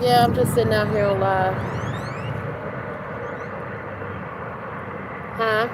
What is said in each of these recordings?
Yeah, I'm just sitting out here on live. Huh?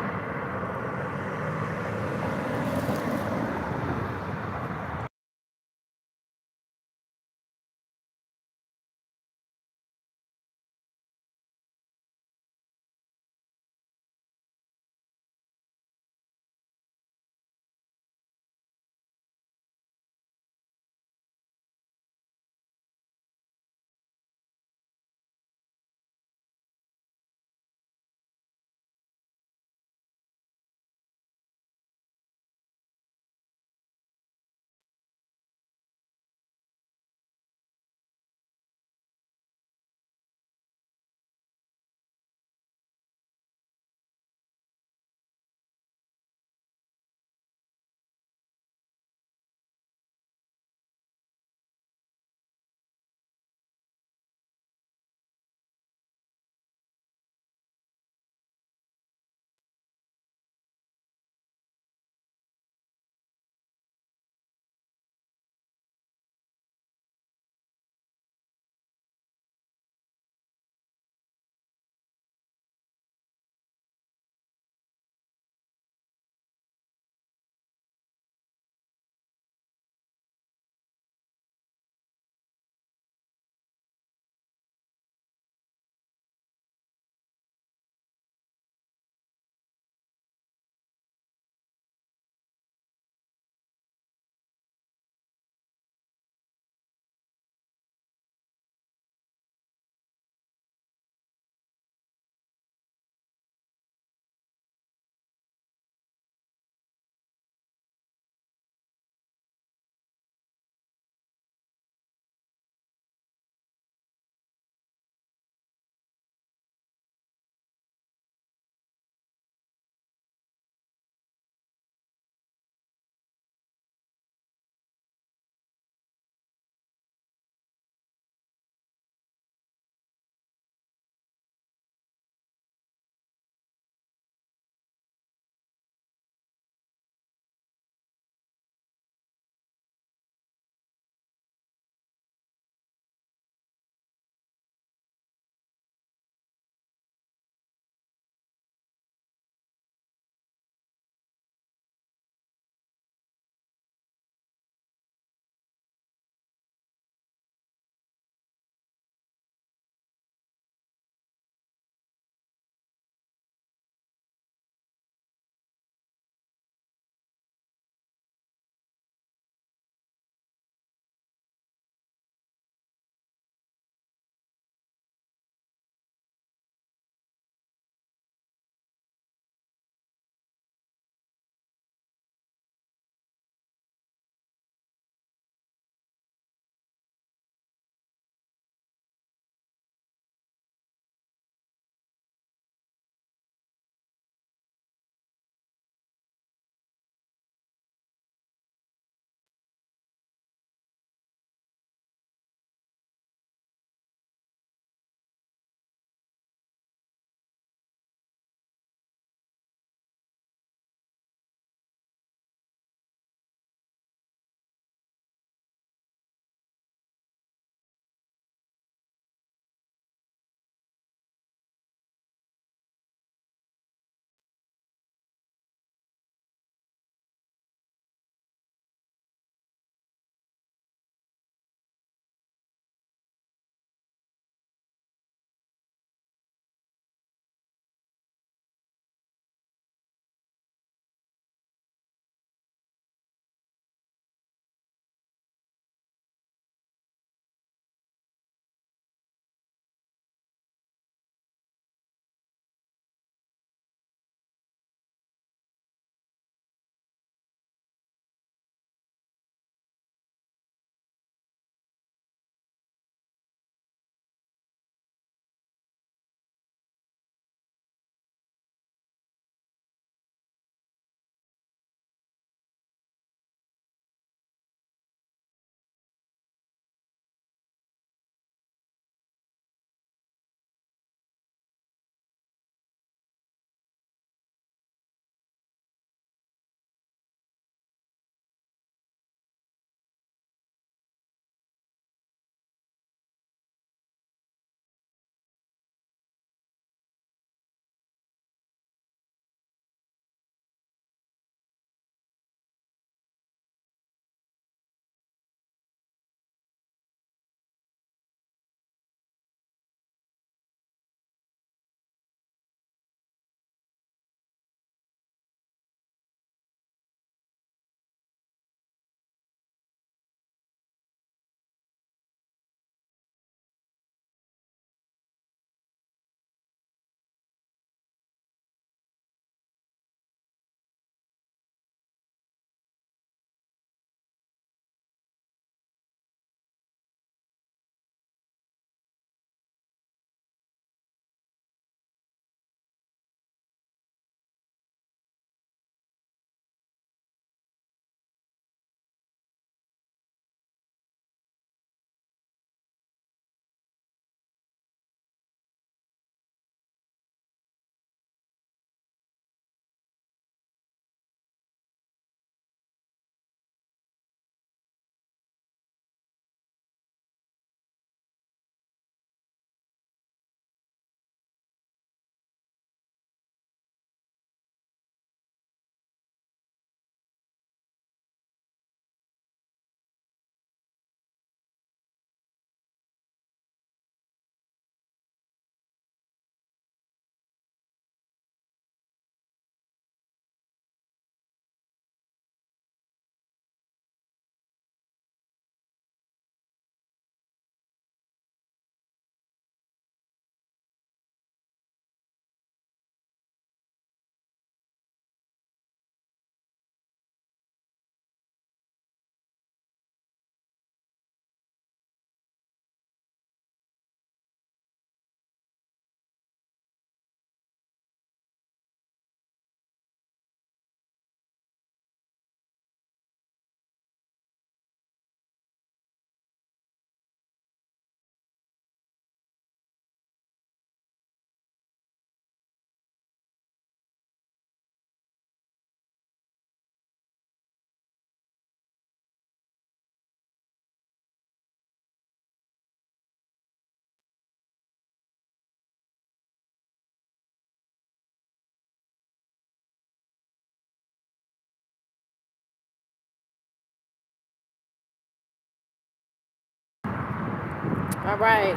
All right.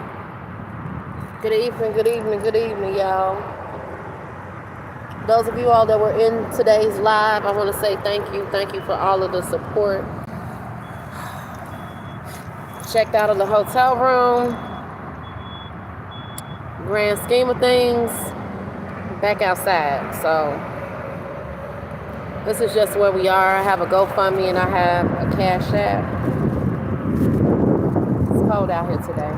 Good evening, good evening, good evening, y'all. Those of you all that were in today's live, I want to say thank you. Thank you for all of the support. Checked out of the hotel room. Grand scheme of things, back outside. So this is just where we are. I have a GoFundMe and I have a Cash App. It's cold out here today.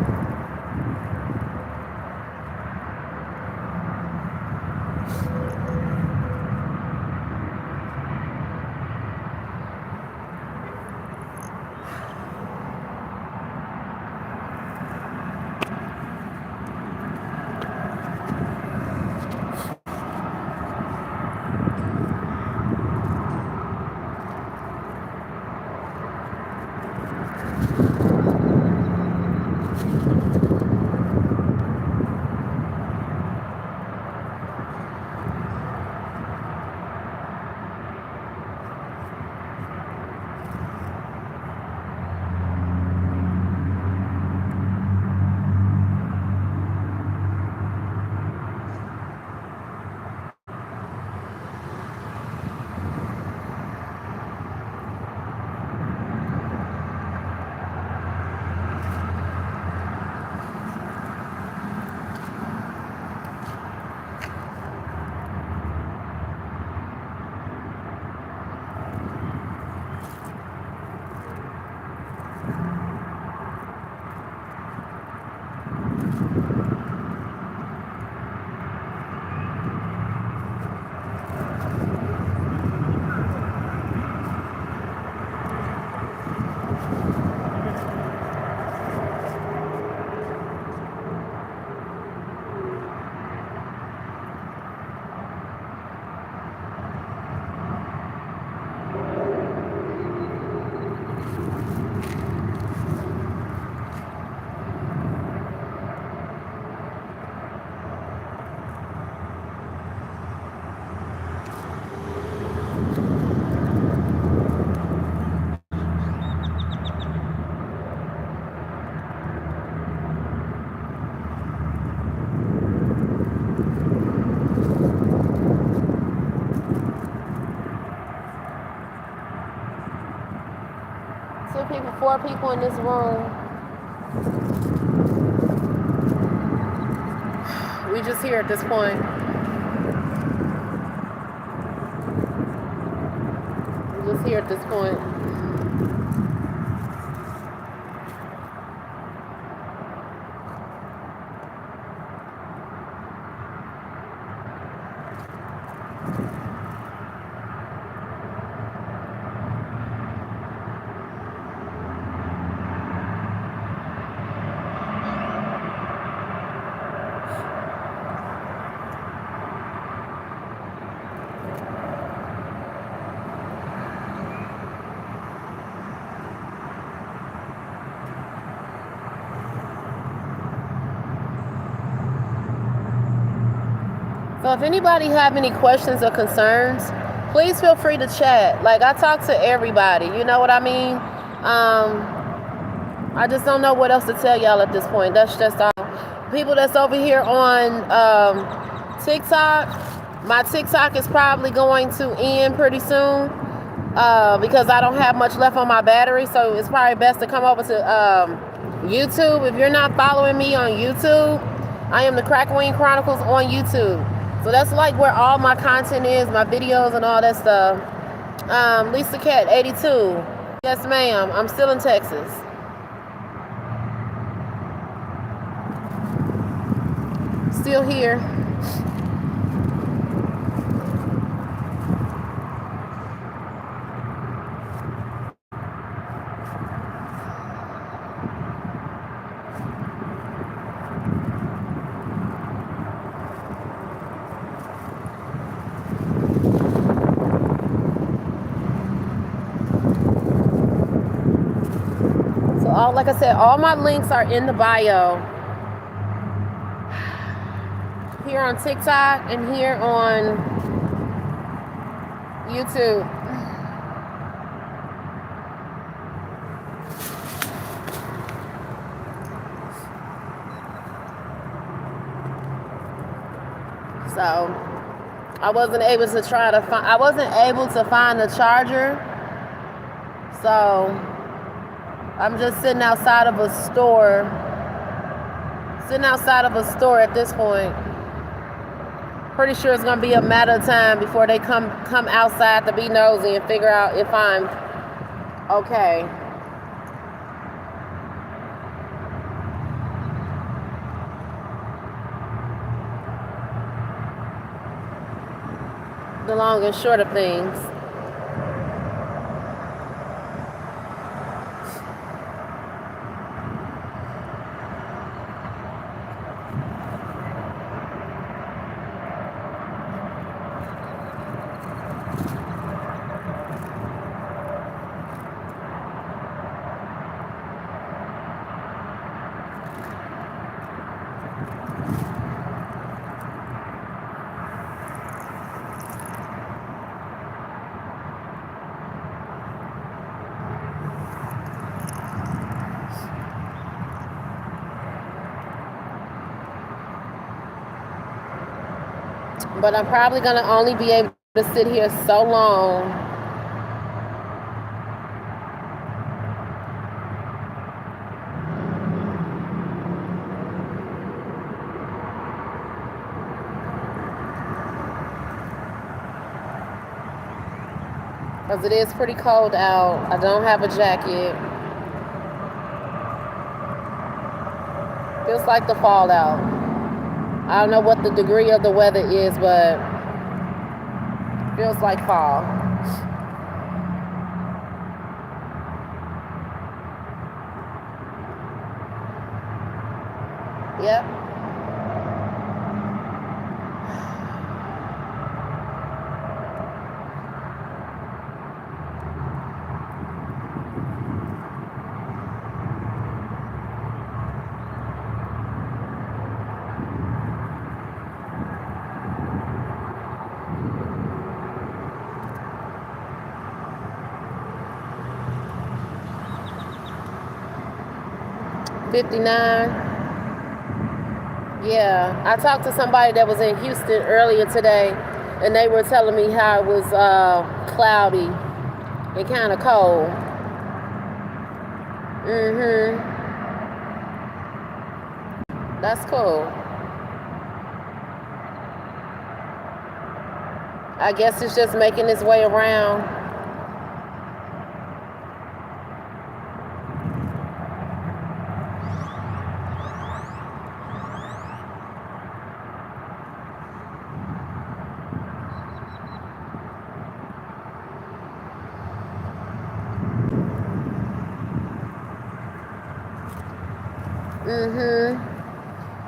Four people in this room. We just here at this point. We just here at this point. So if anybody have any questions or concerns, please feel free to chat. Like, I talk to everybody, you know what I mean? I just don't know what else to tell y'all at this point. That's just all. People that's over here on TikTok, my TikTok is probably going to end pretty soon because I don't have much left on my battery. So it's probably best to come over to YouTube. If you're not following me on YouTube, I am the Crack Queen Chronicles on YouTube. So that's like where all my content is, my videos and all that stuff. Lisa Cat 82. Yes, ma'am. I'm still in Texas. Still here. Like I said, all my links are in the bio. Here on TikTok and here on YouTube. So I wasn't able to find the charger. So I'm just sitting outside of a store at this point. Pretty sure it's gonna be a matter of time before they come outside to be nosy and figure out if I'm okay. The long and short of things. But I'm probably gonna only be able to sit here so long. Because it is pretty cold out. I don't have a jacket. Feels like the fall out. I don't know what the degree of the weather is, but feels like fall. Yep. $59. Yeah, I talked to somebody that was in Houston earlier today, and they were telling me how it was cloudy and kind of cold. That's cool. I guess it's just making its way around.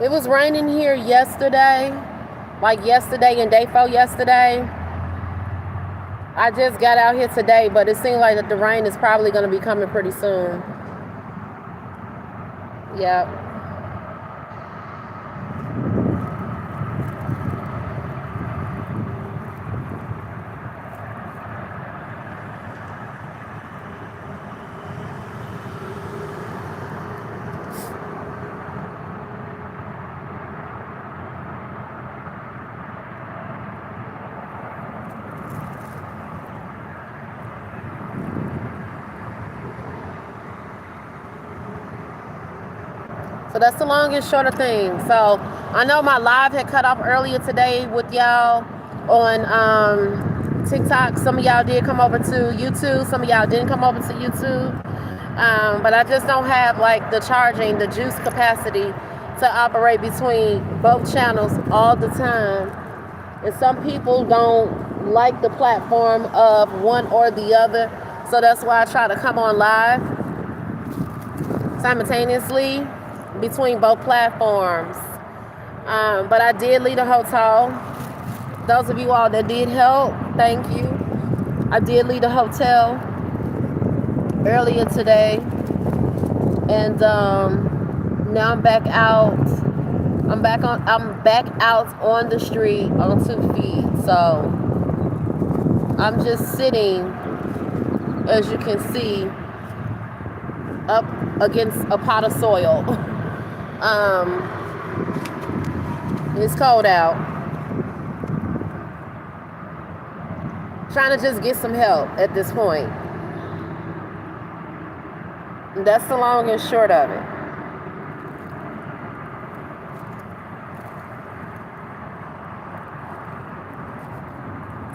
It was raining here yesterday, like yesterday and day before yesterday. I just got out here today, but it seems like that the rain is probably going to be coming pretty soon. Yep. So that's the long and short of things. So I know my live had cut off earlier today with y'all on TikTok. Some of y'all did come over to YouTube. Some of y'all didn't come over to YouTube. But I just don't have like the juice capacity to operate between both channels all the time. And some people don't like the platform of one or the other. So that's why I try to come on live simultaneously between both platforms. But I did leave the hotel. Those of you all that did help, thank you. I did leave the hotel earlier today, and now I'm back out. I'm back out on the street on 2 feet. So I'm just sitting, as you can see, up against a pot of soil. It's cold out. Trying to just get some help at this point. That's the long and short of it.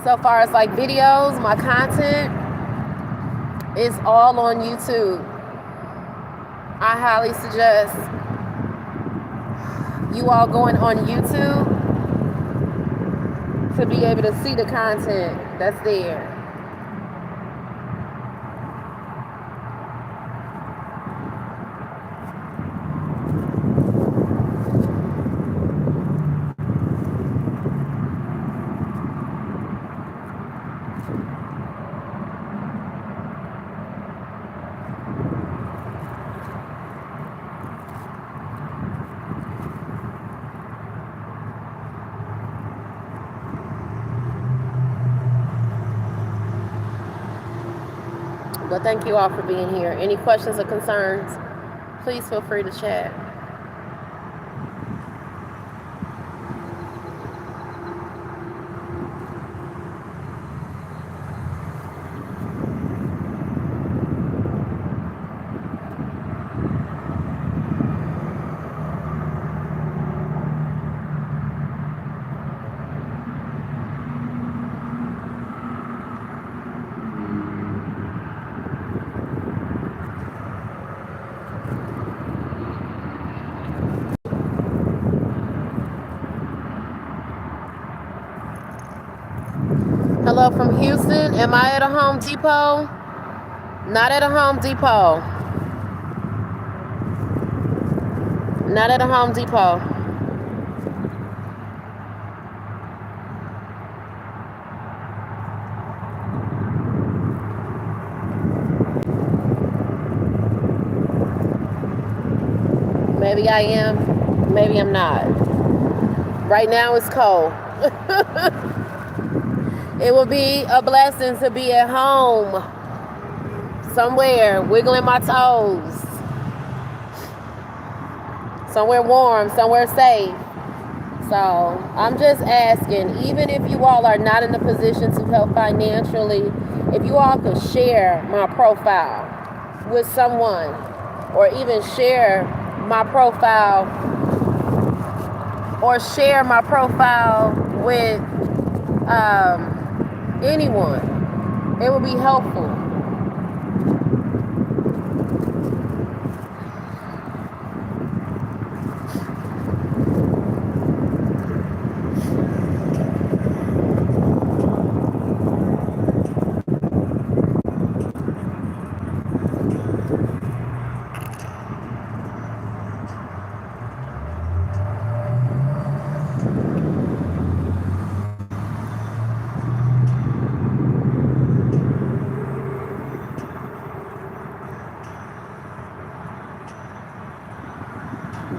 So far as like videos, my content is all on YouTube. I highly suggest you all going on YouTube to be able to see the content that's there. But thank you all for being here. Any questions or concerns, please feel free to chat. Hello from Houston. Am I at a Home Depot? Not at a Home Depot. Not at a Home Depot. Maybe I am. Maybe I'm not. Right now it's cold. It would be a blessing to be at home somewhere, wiggling my toes, somewhere warm, somewhere safe. So I'm just asking, even if you all are not in a position to help financially, if you all could share my profile with someone, or even share my profile, or share my profile with anyone, it would be helpful.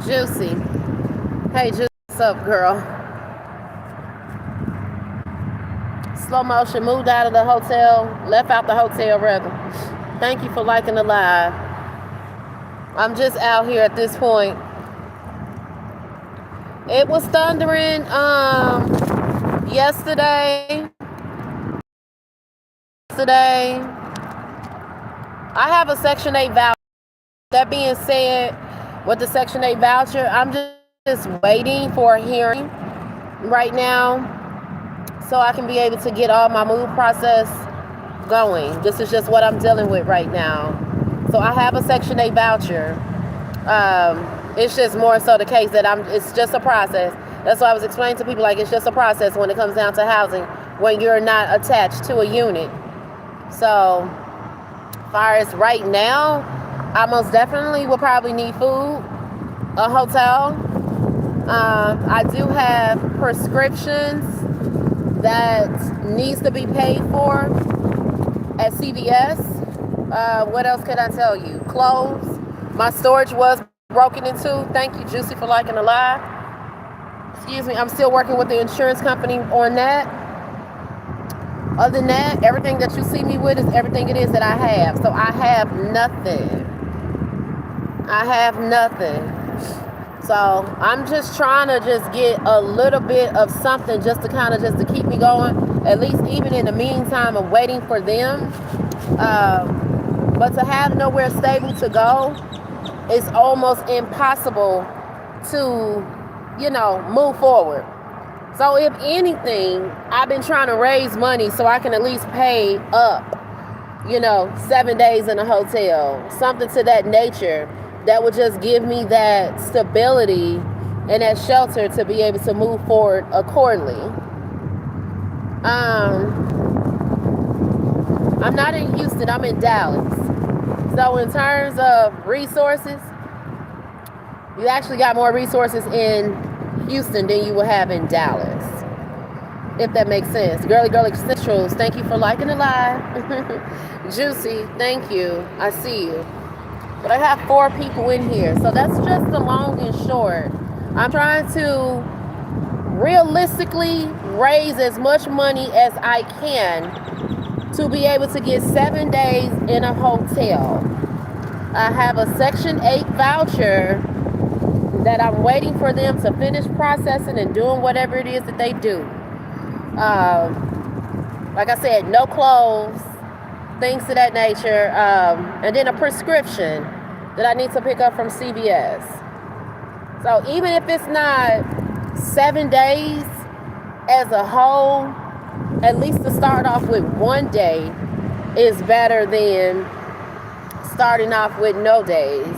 Juicy. Hey, Juicy, what's up, girl? Slow motion, moved out of the hotel, left out the hotel, rather. Thank you for liking the live. I'm just out here at this point. It was thundering yesterday. I have a Section 8 voucher. That being said, with the Section 8 voucher, I'm just waiting for a hearing right now so I can be able to get all my move process going. This is just what I'm dealing with right now. So I have a Section 8 voucher. It's just more so the case that it's just a process. That's why I was explaining to people, like, it's just a process when it comes down to housing when you're not attached to a unit. So as far as right now, I most definitely will probably need food, a hotel. I do have prescriptions that needs to be paid for at CVS. What else could I tell you? Clothes. My storage was broken into. Thank you, Juicy, for liking the live. Excuse me, I'm still working with the insurance company on that. Other than that, everything that you see me with is everything it is that I have. So I have nothing. So I'm just trying to just get a little bit of something just to kind of just to keep me going. at least even in the meantime of waiting for them. But to have nowhere stable to go, it's almost impossible to, move forward. So if anything, I've been trying to raise money so I can at least pay up, 7 days in a hotel, something to that nature that would just give me that stability and that shelter to be able to move forward accordingly. I'm not in Houston, I'm in Dallas. So in terms of resources, you actually got more resources in Houston than you will have in Dallas, if that makes sense. Girly Essentials, thank you for liking the live. Juicy, thank you. I see you. But I have 4 people in here, so that's just the long and short. I'm trying to realistically raise as much money as I can to be able to get 7 days in a hotel. I have a Section 8 voucher that I'm waiting for them to finish processing and doing whatever it is that they do. Like I said, no clothes, things of that nature, and then a prescription that I need to pick up from CVS. So even if it's not 7 days as a whole, at least to start off with 1 day is better than starting off with no days.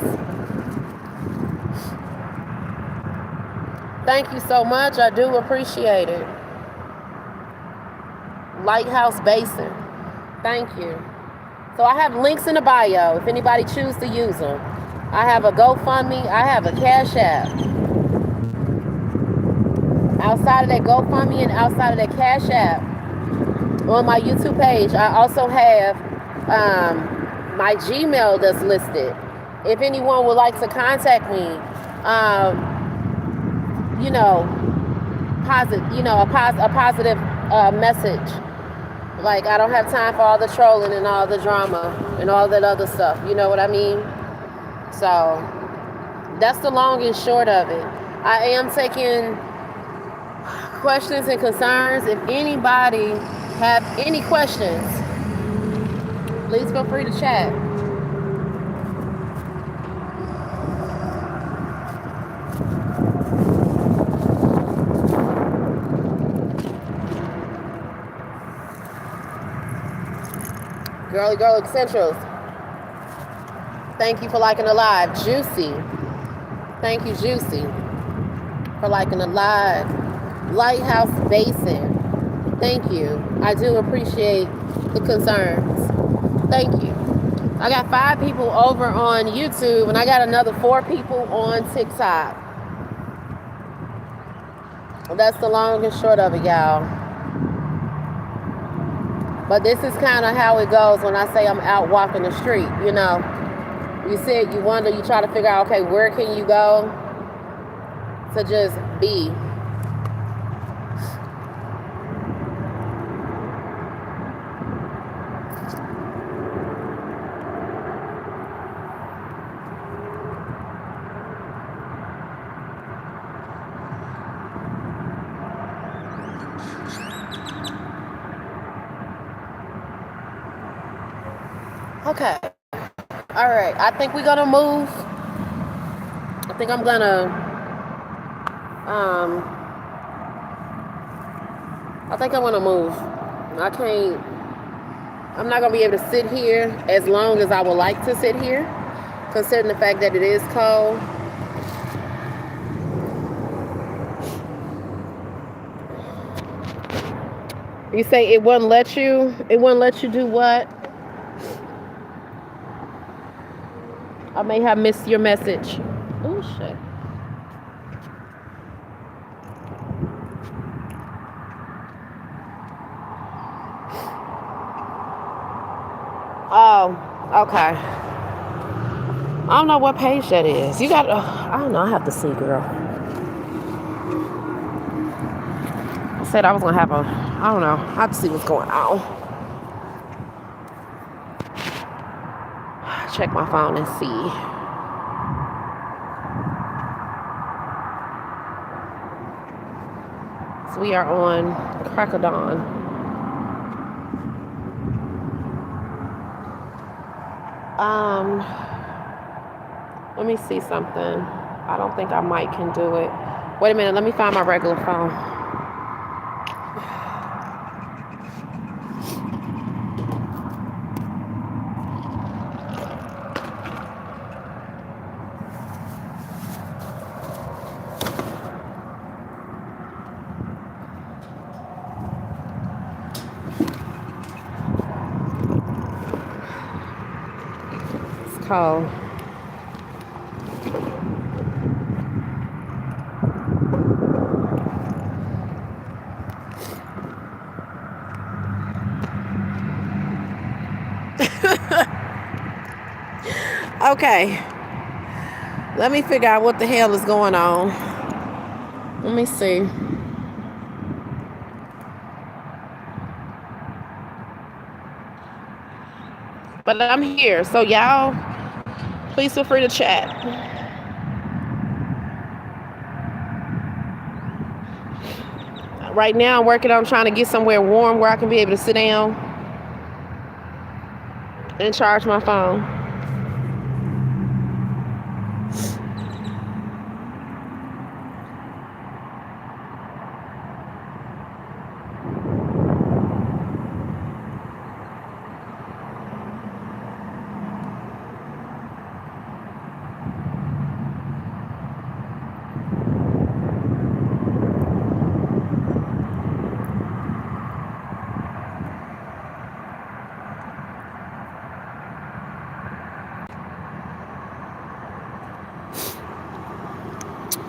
Thank you so much. I do appreciate it. Lighthouse Basin. Thank you. So I have links in the bio if anybody chooses to use them. I have a GoFundMe. I have a Cash App. Outside of that GoFundMe and outside of that Cash App, on my YouTube page, I also have my Gmail that's listed. If anyone would like to contact me, a positive message. Like, I don't have time for all the trolling and all the drama and all that other stuff. You know what I mean? So that's the long and short of it. I am taking questions and concerns. If anybody have any questions, please feel free to chat. Girly Essentials, thank you for liking the live. Juicy, thank you, Juicy, for liking the live. Lighthouse Basin, thank you. I do appreciate the concerns. Thank you. I got 5 people over on YouTube, and I got another 4 people on TikTok. That's the long and short of it, y'all. But this is kind of how it goes when I say I'm out walking the street, You sit, you wonder, you try to figure out, okay, where can you go to just be? Okay. All right. I think we're going to move. I think I'm going to, move. I'm not going to be able to sit here as long as I would like to sit here, considering the fact that it is cold. You say it wouldn't let you do what? I may have missed your message. Oh, shit. Oh, okay. I don't know what page that is. You got, I don't know. I have to see, girl. I said I was going to have I don't know. I have to see what's going on. Check my phone and see. So we are on crack of dawn. Um, let me see something. I don't think I might can do it. Wait a minute, let me find my regular phone. It's cold. Okay, let me figure out what the hell is going on. Let me see. But I'm here, so y'all, please feel free to chat. Right now, I'm working on trying to get somewhere warm where I can be able to sit down and charge my phone.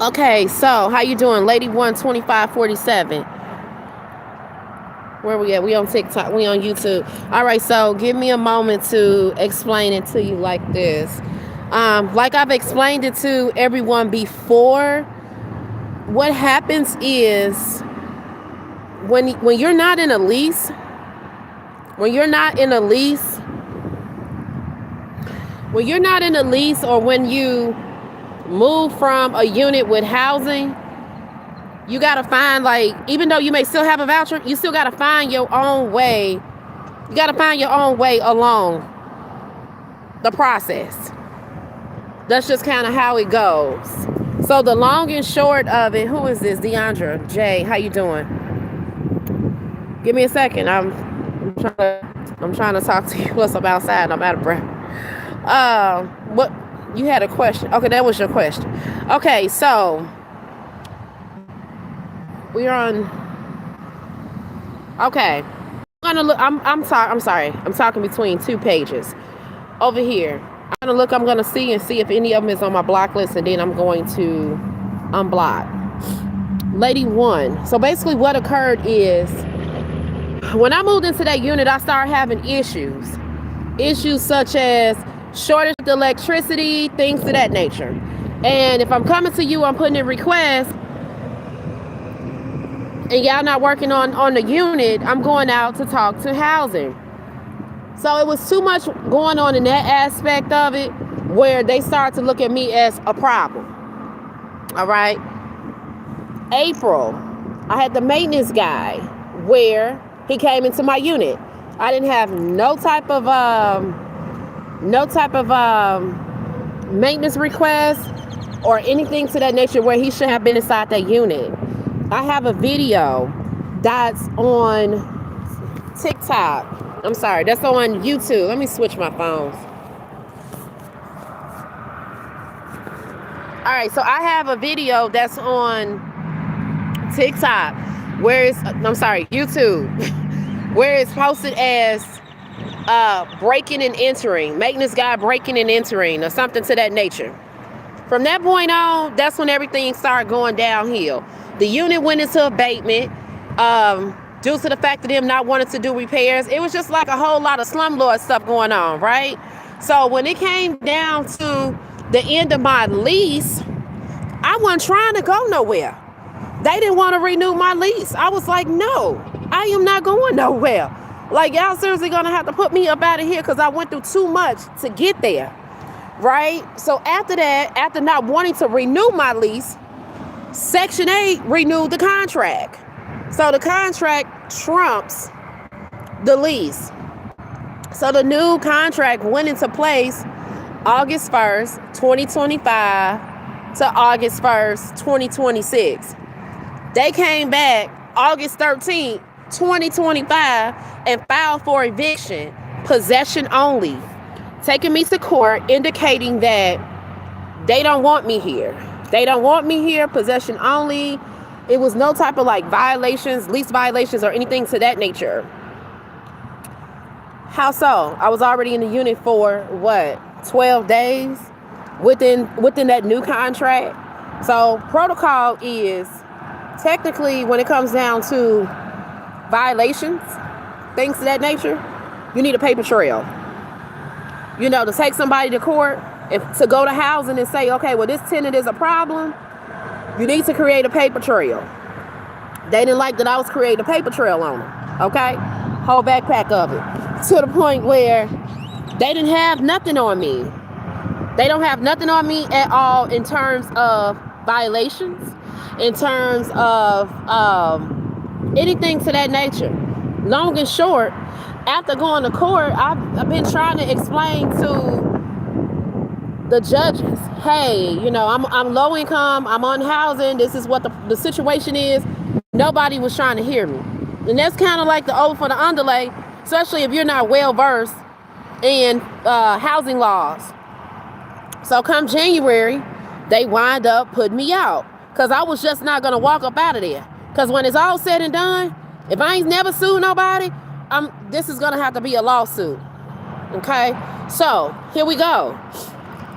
Okay, so how you doing, Lady 12547? Where we at? We on TikTok. We on YouTube. All right, so give me a moment to explain it to you like this. Like I've explained it to everyone before, what happens is when you're not in a lease, or when you move from a unit with housing, you got to find, like, even though you may still have a voucher, you still got to find your own way. You got to find your own way along the process. That's just kind of how it goes. So the long and short of it, who is this? Deandra J, how you doing? Give me a second. I'm trying to talk to you. What's up outside? I'm out of breath. What? You had a question. Okay, that was your question. Okay, so we're on. Okay, I'm gonna look. I'm sorry. I'm talking between two pages. Over here, I'm gonna look. I'm gonna see if any of them is on my block list, and then I'm going to unblock. Lady 1. So basically, what occurred is when I moved into that unit, I started having issues. Issues such as shortage of electricity, things of that nature. And if I'm coming to you, I'm putting in requests, and y'all not working on the unit, I'm going out to talk to housing. So it was too much going on in that aspect of it, where they start to look at me as a problem. All right. April, I had the maintenance guy where he came into my unit. I didn't have no type of maintenance request or anything to that nature where he should have been inside that unit. I have a video that's on TikTok. I'm sorry, that's on YouTube. Let me switch my phones. All right, so I have a video that's on TikTok YouTube, where it's posted as breaking and entering, maintenance guy breaking and entering, or something to that nature. From that point on, that's when everything started going downhill. The unit went into abatement due to the fact of them not wanting to do repairs. It was just like a whole lot of slumlord stuff going on, right? So when it came down to the end of my lease, I wasn't trying to go nowhere. They didn't want to renew my lease. I was like, no, I am not going nowhere. Like, y'all seriously gonna have to put me up out of here because I went through too much to get there, right? So after that, after not wanting to renew my lease, Section 8 renewed the contract. So the contract trumps the lease. So the new contract went into place August 1st, 2025 to August 1st, 2026. They came back August 13th, 2025 and filed for eviction, possession only, taking me to court, indicating that they don't want me here. They don't want me here, possession only. It was no type of like violations, lease violations or anything to that nature. How so? I was already in the unit for what, 12 days within that new contract. So protocol is technically, when it comes down to violations, things of that nature, you need a paper trail. You know, to take somebody to court, to go to housing and say, okay, well, this tenant is a problem, you need to create a paper trail. They didn't like that I was creating a paper trail on them, okay? Whole backpack of it. To the point where they didn't have nothing on me. They don't have nothing on me at all in terms of violations, in terms of anything to that nature. Long and short, after going to court, I've been trying to explain to the judges, hey, you know, I'm low income, I'm on housing, this is what the situation is. Nobody was trying to hear me. And that's kind of like the over for the underlay, especially if you're not well versed in housing laws. So come January, they wind up putting me out because I was just not going to walk up out of there. Because when it's all said and done, if I ain't never sued nobody, this is going to have to be a lawsuit. Okay? So here we go.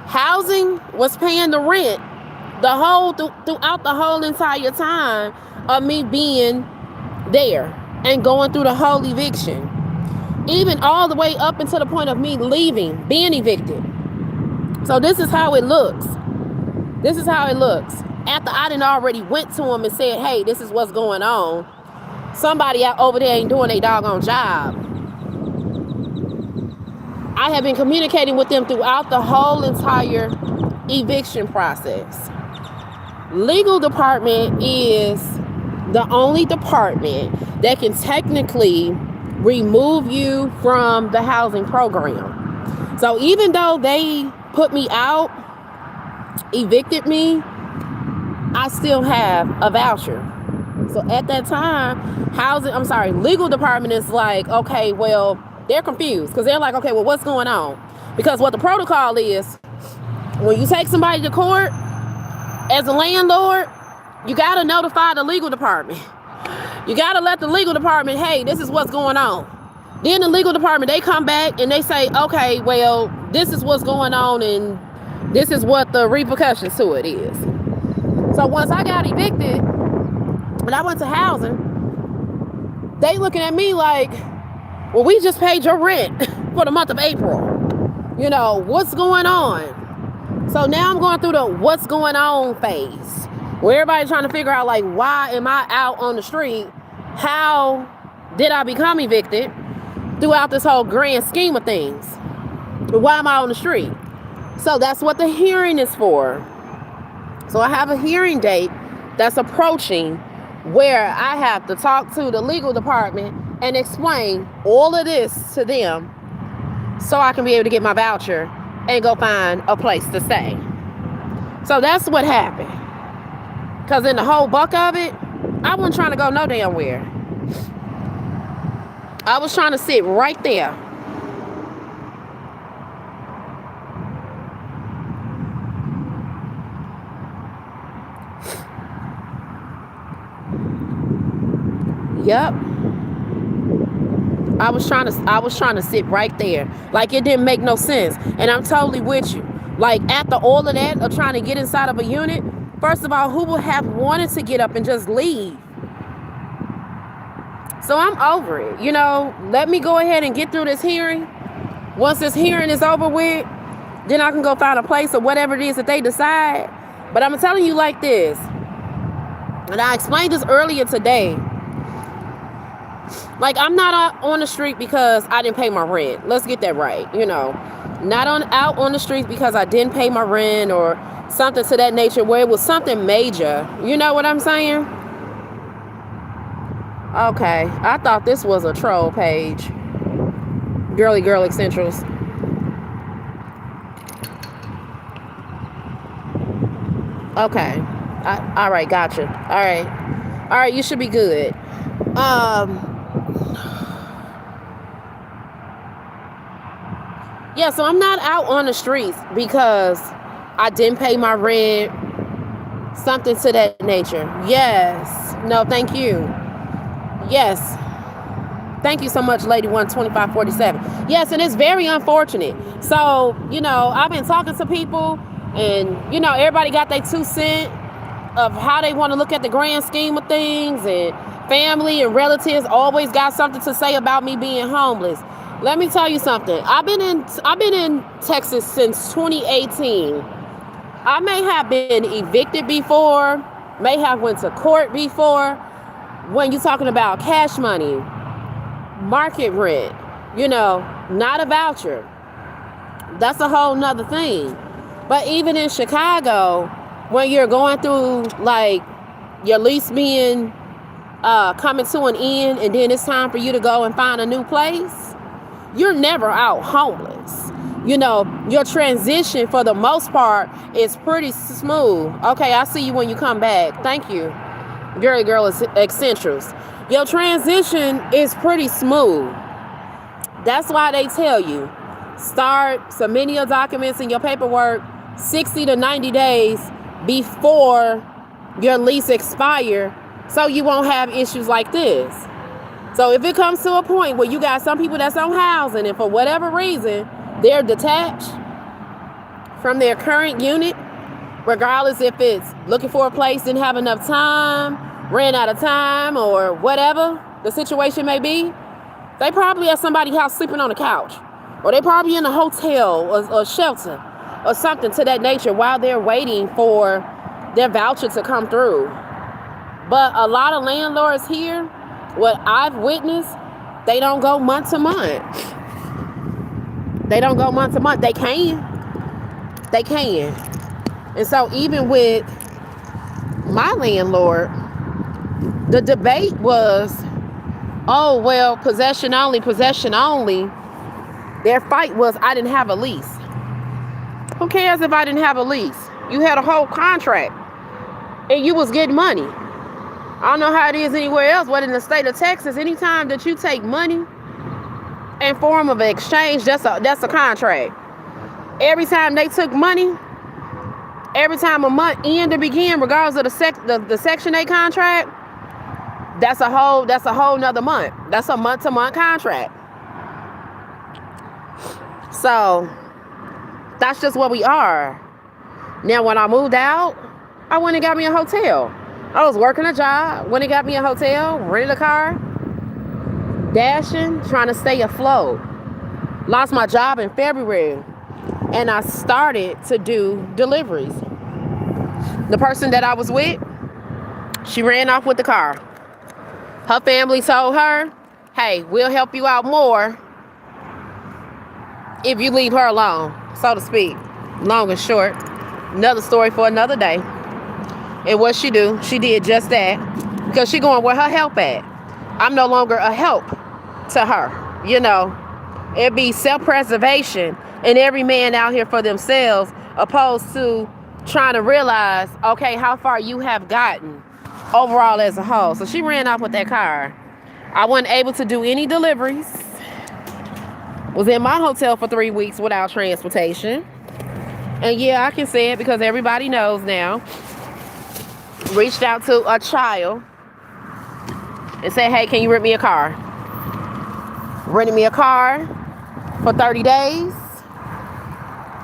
Housing was paying the rent throughout the whole entire time of me being there and going through the whole eviction. Even all the way up until the point of me leaving, being evicted. So this is how it looks. This is how it looks. After I done already went to them and said, hey, this is what's going on. Somebody out over there ain't doing their doggone job. I have been communicating with them throughout the whole entire eviction process. Legal department is the only department that can technically remove you from the housing program. So even though they put me out, evicted me, I still have a voucher. So at that time, legal department is like, okay, well, they're confused because they're like, okay, well, what's going on? Because what the protocol is, when you take somebody to court, as a landlord, you got to notify the legal department. You got to let the legal department, hey, this is what's going on. Then the legal department, they come back and they say, okay, well, this is what's going on and this is what the repercussions to it is. So once I got evicted and I went to housing, they looking at me like, well, we just paid your rent for the month of April. You know, what's going on? So now I'm going through the what's going on phase, where everybody's trying to figure out, like, why am I out on the street? How did I become evicted throughout this whole grand scheme of things? Why am I on the street? So that's what the hearing is for. So I have a hearing date that's approaching where I have to talk to the legal department and explain all of this to them so I can be able to get my voucher and go find a place to stay. So that's what happened. Because in the whole buck of it, I wasn't trying to go no damn where. I was trying to sit right there. Yep. I was trying to sit right there. Like, it didn't make no sense. And I'm totally with you. Like, after all of that of trying to get inside of a unit, first of all, who would have wanted to get up and just leave? So I'm over it. You know, let me go ahead and get through this hearing. Once this hearing is over with, then I can go find a place or whatever it is that they decide. But I'm telling you like this, and I explained this earlier today. Like, I'm not out on the street because I didn't pay my rent. Let's get that right. You know, not out on the streets because I didn't pay my rent or something to that nature where it was something major. You know what I'm saying? Okay, I thought this was a troll page. Girly Girl Eccentrals. Okay. All right, gotcha. All right, you should be good. Yeah, so I'm not out on the streets because I didn't pay my rent, something to that nature. Yes. No, thank you. Yes. Thank you so much, Lady 12547. Yes, and it's very unfortunate. So, I've been talking to people, and, everybody got their 2 cents of how they want to look at the grand scheme of things, and family and relatives always got something to say about me being homeless. Let me tell you something. I've been in Texas since 2018. I may have been evicted before, may have went to court before. When you're talking about cash money, market rent, not a voucher. That's a whole nother thing. But even in Chicago, when you're going through like your lease being coming to an end, and then it's time for you to go and find a new place, you're never out homeless. Your transition for the most part is pretty smooth. Okay, I see you when you come back. Thank you. Girly Girl Eccentrals. Your transition is pretty smooth. That's why they tell you, start submitting your documents and your paperwork 60 to 90 days before your lease expire, so you won't have issues like this. So if it comes to a point where you got some people that's on housing, and for whatever reason they're detached from their current unit, regardless if it's looking for a place, didn't have enough time, ran out of time, or whatever the situation may be, they probably at somebody's house sleeping on the couch, or they probably in a hotel or shelter or something to that nature while they're waiting for their voucher to come through. But a lot of landlords here, what I've witnessed, they don't go month to month. They don't go month to month. They can. And so even with my landlord, the debate was, oh, well, possession only. Their fight was, I didn't have a lease. Who cares if I didn't have a lease? You had a whole contract and you was getting money. I don't know how it is anywhere else, but in the state of Texas, anytime that you take money in form of an exchange, that's a contract. Every time they took money, every time a month end to begin, regardless of the Section 8 contract, that's a whole nother month. That's a month-to-month contract. So that's just what we are. Now, when I moved out, I went and got me a hotel. I was working a job, went and got me a hotel, rented a car, dashing, trying to stay afloat. Lost my job in February, and I started to do deliveries. The person that I was with, she ran off with the car. Her family told her, hey, we'll help you out more if you leave her alone, so to speak. Long and short, another story for another day. And what she do, she did just that, because she going where her help at. I'm no longer a help to her. It'd be self-preservation and every man out here for themselves, opposed to trying to realize, okay, how far you have gotten overall as a whole. So she ran off with that car. I wasn't able to do any deliveries. Was in my hotel for 3 weeks without transportation. And yeah, I can say it because everybody knows now. Reached out to a child and said, hey, can you rent me a car? Rented me a car for 30 days.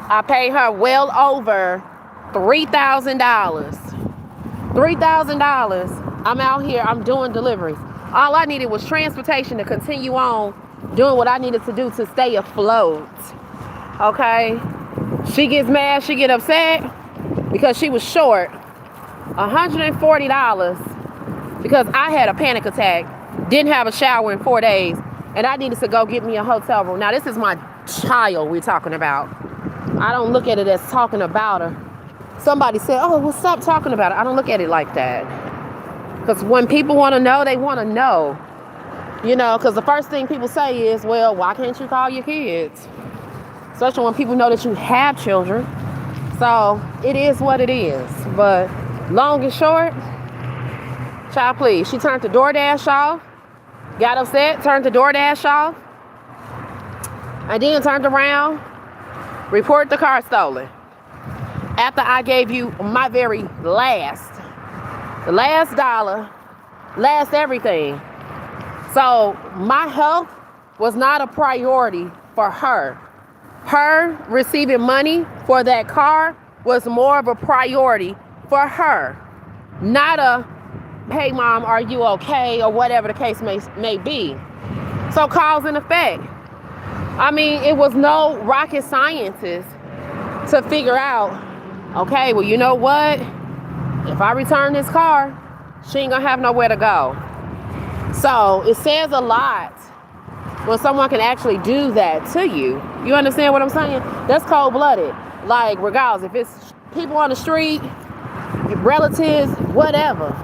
I paid her well over $3,000. $3,000. I'm out here, I'm doing deliveries. All I needed was transportation to continue on doing what I needed to do to stay afloat. Okay? She gets mad, she get upset because she was short $140 because I had a panic attack, didn't have a shower in 4 days, and I needed to go get me a hotel room. Now, this is my child we're talking about. I don't look at it as talking about her. Somebody said, oh, well, stop talking about it. I don't look at it like that. Because when people want to know, they want to know. You know, because the first thing people say is, well, why can't you call your kids? Especially when people know that you have children. So it is what it is. But long and short, child, please. She turned the DoorDash off, got upset, turned the DoorDash off, and then turned around, reported the car stolen. After I gave you my very last, the last dollar, last everything. So my health was not a priority for her. Her receiving money for that car was more of a priority for her. Not a, hey mom, are you okay? Or whatever the case may be. So cause and effect. I mean, it was no rocket sciences to figure out, okay, well, you know what? If I return this car, she ain't gonna have nowhere to go. So it says a lot when someone can actually do that to you. You understand what I'm saying? That's cold-blooded. Like, regardless, if it's people on the street, relatives, whatever,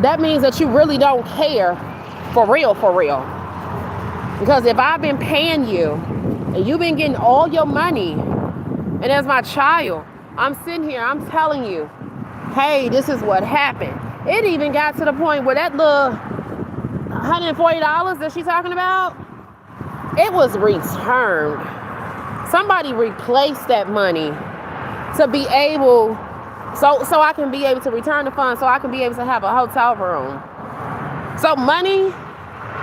that means that you really don't care for real, for real. Because if I've been paying you and you've been getting all your money, and as my child, I'm sitting here, I'm telling you, hey, this is what happened. It even got to the point where that little $140 that she's talking about, it was returned. Somebody replaced that money to be able, so I can be able to return the funds, so I can be able to have a hotel room. So money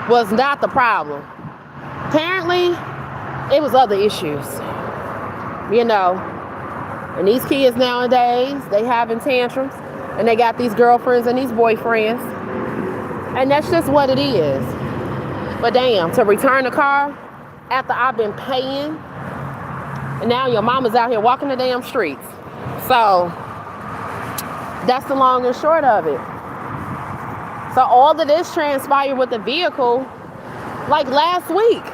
was not the problem. Apparently, it was other issues, you know. And these kids nowadays, they having tantrums, and they got these girlfriends and these boyfriends. And that's just what it is. But damn, to return the car after I've been paying, and now your mama's out here walking the damn streets. So that's the long and short of it. So all of this transpired with the vehicle like last week.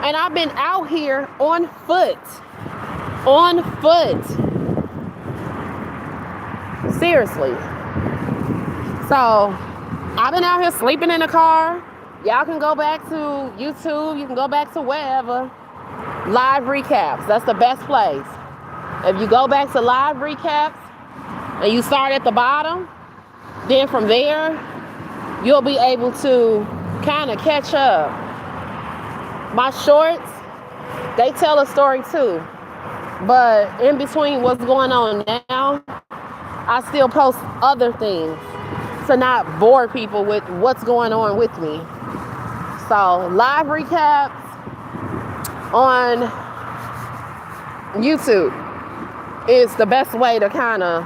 And I've been out here on foot. On foot. Seriously. So I've been out here sleeping in the car. Y'all can go back to YouTube. You can go back to wherever. Live recaps. That's the best place. If you go back to live recaps and you start at the bottom, then from there, you'll be able to kind of catch up. My shorts, they tell a story too. But in between what's going on now, I still post other things to not bore people with what's going on with me. So live recaps on YouTube is the best way to kind of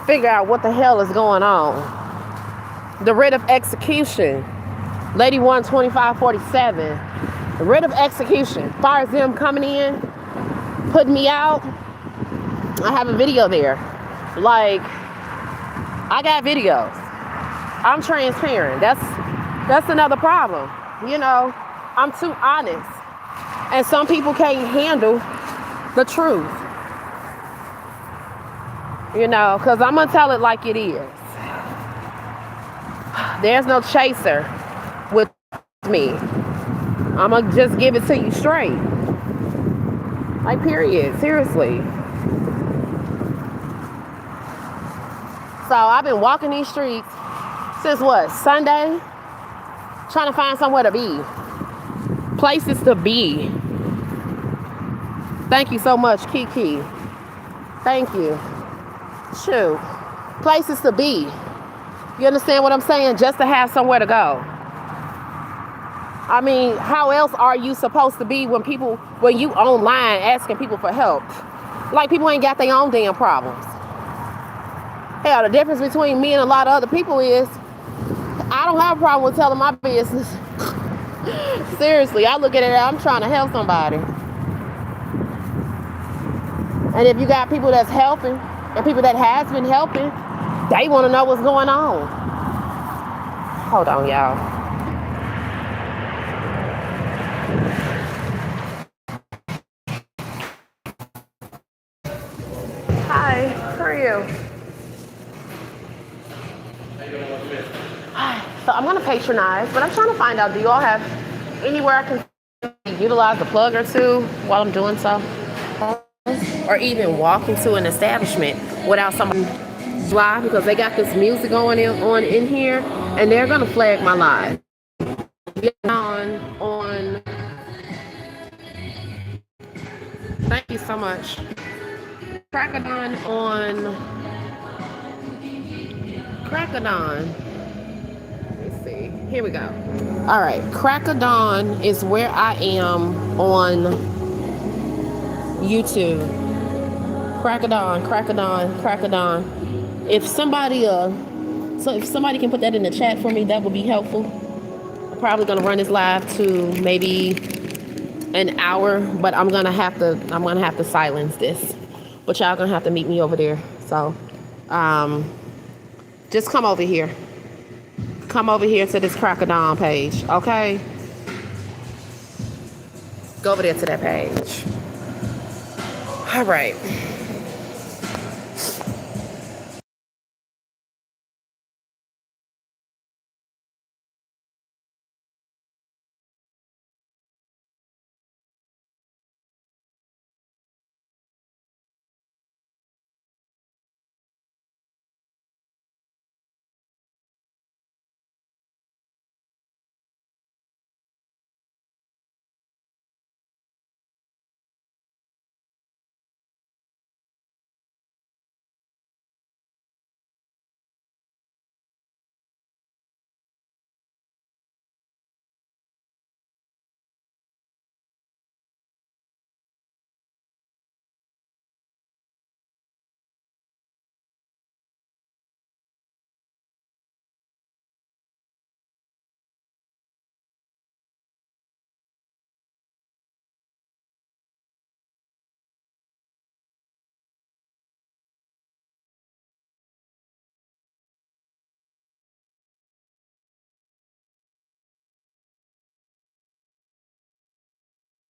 figure out what the hell is going on. The writ of execution, Lady 12547. The writ of execution, as far as them coming in, putting me out, I have a video there. Like, I got videos. I'm transparent. That's another problem. You know, I'm too honest. And some people can't handle the truth. You know, because I'm going to tell it like it is. There's no chaser with me. I'm going to just give it to you straight. Like, period. Seriously. So I've been walking these streets since what? Sunday? Trying to find somewhere to be. Places to be. Thank you so much, Kiki. Thank you. Shoot. Places to be. You understand what I'm saying? Just to have somewhere to go. I mean, how else are you supposed to be when you online asking people for help? Like, people ain't got their own damn problems. Hell, the difference between me and a lot of other people is I don't have a problem with telling my business. Seriously, I look at it, I'm trying to help somebody. And if you got people that's helping and people that has been helping, they want to know what's going on. Hold on, y'all. Hi, how are you? So I'm gonna patronize, but I'm trying to find out, do you all have anywhere I can utilize the plug or two while I'm doing so? Or even walk into an establishment without someone live, because they got this music going on in here and they're gonna flag my live. On thank you so much. Crackathon on Crackathon. Let's see. Here we go. All right, Crackathon is where I am on YouTube. Crackathon. If somebody can put that in the chat for me, that would be helpful. I'm probably gonna run this live to maybe an hour, but I'm gonna have to silence this. But y'all gonna have to meet me over there. So just come over here. Come over here to this Crackathon page, okay? Go over there to that page. All right.